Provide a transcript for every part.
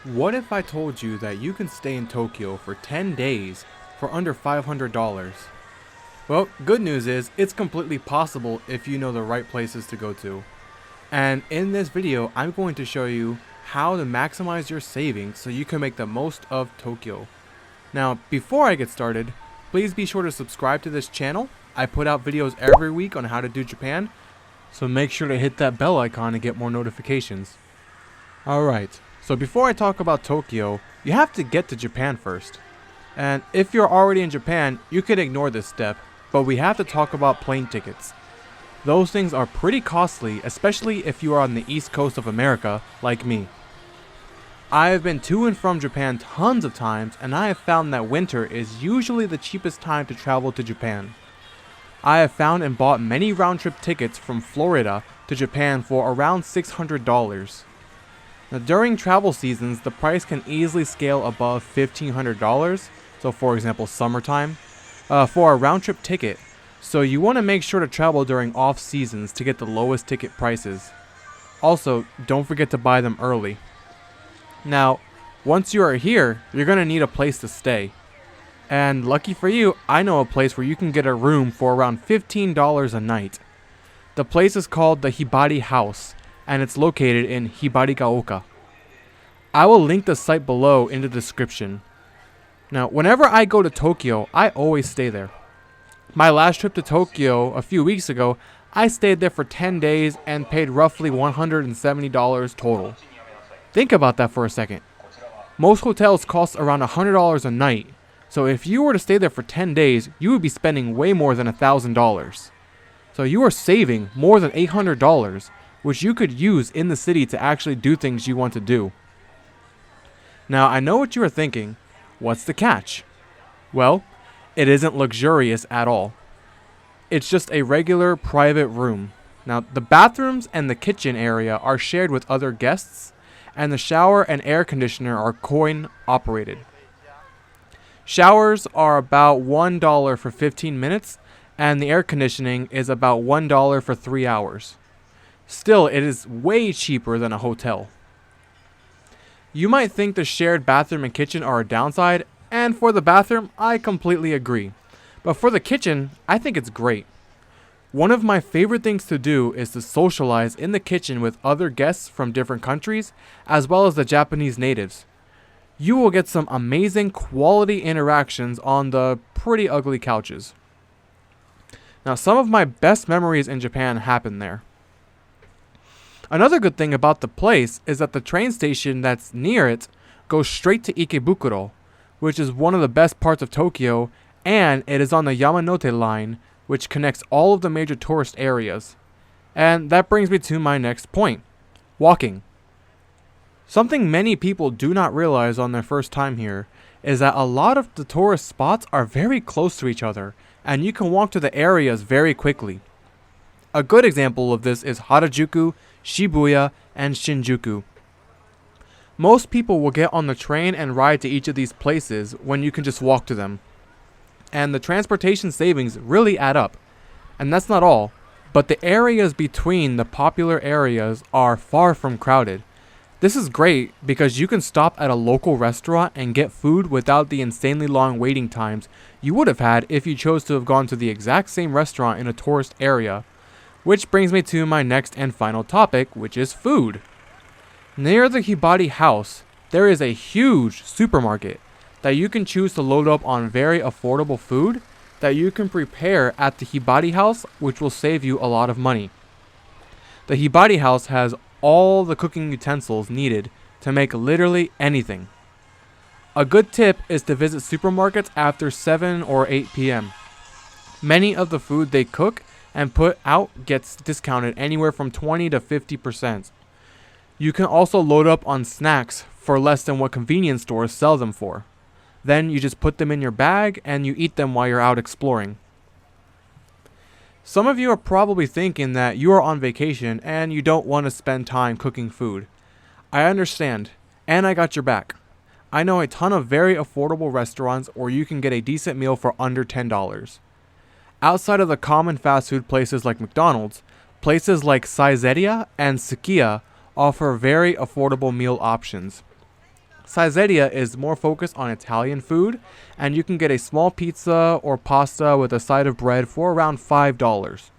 What if I told you that you can stay in Tokyo for 10 days for under $500? Well, good news is it's completely possible if you know the right places to go to. And in this video, I'm going to show you how to maximize your savings so you can make the most of Tokyo. Now, before I get started, please be sure to subscribe to this channel. I put out videos every week on how to do Japan, so make sure to hit that bell icon to get more notifications. Alright, so before I talk about Tokyo, you have to get to Japan first. And if you're already in Japan, you could ignore this step, but we have to talk about plane tickets. Those things are pretty costly, especially if you are on the east coast of America, like me. I have been to and from Japan tons of times, and I have found that winter is usually the cheapest time to travel to Japan. I have found and bought many round-trip tickets from Florida to Japan for around $600. Now, during travel seasons, the price can easily scale above $1,500, so for example summertime, for a round-trip ticket, so you want to make sure to travel during off-seasons to get the lowest ticket prices. Also, don't forget to buy them early. Now, once you are here, you're going to need a place to stay. And lucky for you, I know a place where you can get a room for around $15 a night. The place is called the Hibari House, and it's located in Hibari. I will link the site below in the description. Now, whenever I go to Tokyo, I always stay there. My last trip to Tokyo a few weeks ago, I stayed there for 10 days and paid roughly $170 total. Think about that for a second. Most hotels cost around $100 a night, so if you were to stay there for 10 days, you would be spending way more than $1,000. So you are saving more than $800, which you could use in the city to actually do things you want to do. Now, I know what you are thinking. What's the catch? Well, it isn't luxurious at all. It's just a regular private room. Now, the bathrooms and the kitchen area are shared with other guests, and the shower and air conditioner are coin operated. Showers are about $1 for 15 minutes, and the air conditioning is about $1 for 3 hours. Still, it is way cheaper than a hotel. You might think the shared bathroom and kitchen are a downside, and for the bathroom, I completely agree. But for the kitchen, I think it's great. One of my favorite things to do is to socialize in the kitchen with other guests from different countries, as well as the Japanese natives. You will get some amazing quality interactions on the pretty ugly couches. Now, some of my best memories in Japan happened there. Another good thing about the place is that the train station that's near it goes straight to Ikebukuro, which is one of the best parts of Tokyo, and it is on the Yamanote line, which connects all of the major tourist areas. And that brings me to my next point: walking. Something many people do not realize on their first time here is that a lot of the tourist spots are very close to each other, and you can walk to the areas very quickly. A good example of this is Harajuku, Shibuya, and Shinjuku. Most people will get on the train and ride to each of these places when you can just walk to them. And the transportation savings really add up. And that's not all, but the areas between the popular areas are far from crowded. This is great because you can stop at a local restaurant and get food without the insanely long waiting times you would have had if you chose to have gone to the exact same restaurant in a tourist area. Which brings me to my next and final topic, which is food. Near the Hibari House, there is a huge supermarket that you can choose to load up on very affordable food that you can prepare at the Hibari House, which will save you a lot of money. The Hibari House has all the cooking utensils needed to make literally anything. A good tip is to visit supermarkets after 7 or 8 p.m. Many of the food they cook and put out gets discounted anywhere from 20 to 50%. You can also load up on snacks for less than what convenience stores sell them for. Then you just put them in your bag and you eat them while you're out exploring. Some of you are probably thinking that you are on vacation and you don't want to spend time cooking food. I understand, and I got your back. I know a ton of very affordable restaurants where you can get a decent meal for under $10. Outside of the common fast food places like McDonald's, places like Saizeria and Sukiya offer very affordable meal options. Caesarea is more focused on Italian food, and you can get a small pizza or pasta with a side of bread for around $5.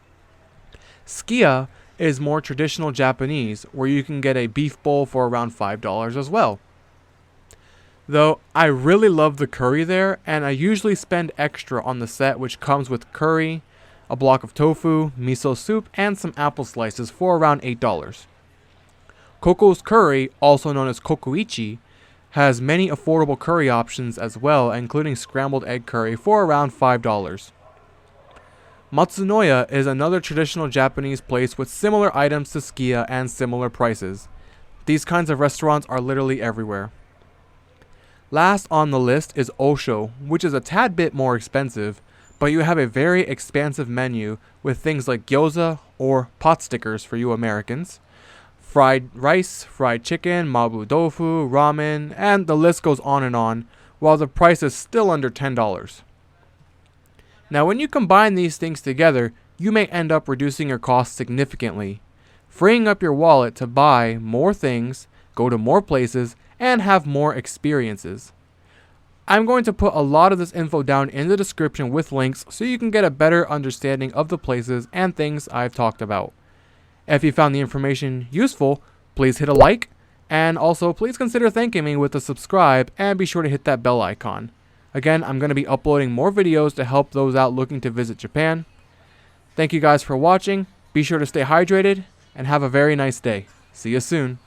Skia is more traditional Japanese, where you can get a beef bowl for around $5 as well. Though I really love the curry there, and I usually spend extra on the set, which comes with curry, a block of tofu, miso soup, and some apple slices for around $8. Coco's Curry, also known as Kokoichi, has many affordable curry options as well, including scrambled egg curry for around $5. Matsunoya is another traditional Japanese place with similar items to Skia and similar prices. These kinds of restaurants are literally everywhere. Last on the list is Osho, which is a tad bit more expensive, but you have a very expansive menu with things like gyoza or pot stickers for you Americans, fried rice, fried chicken, mabu tofu, ramen, and the list goes on, while the price is still under $10. Now when you combine these things together, you may end up reducing your costs significantly, freeing up your wallet to buy more things, go to more places, and have more experiences. I'm going to put a lot of this info down in the description with links so you can get a better understanding of the places and things I've talked about. If you found the information useful, please hit a like, and also please consider thanking me with a subscribe, and be sure to hit that bell icon. Again, I'm going to be uploading more videos to help those out looking to visit Japan. Thank you guys for watching. Be sure to stay hydrated and have a very nice day. See you soon.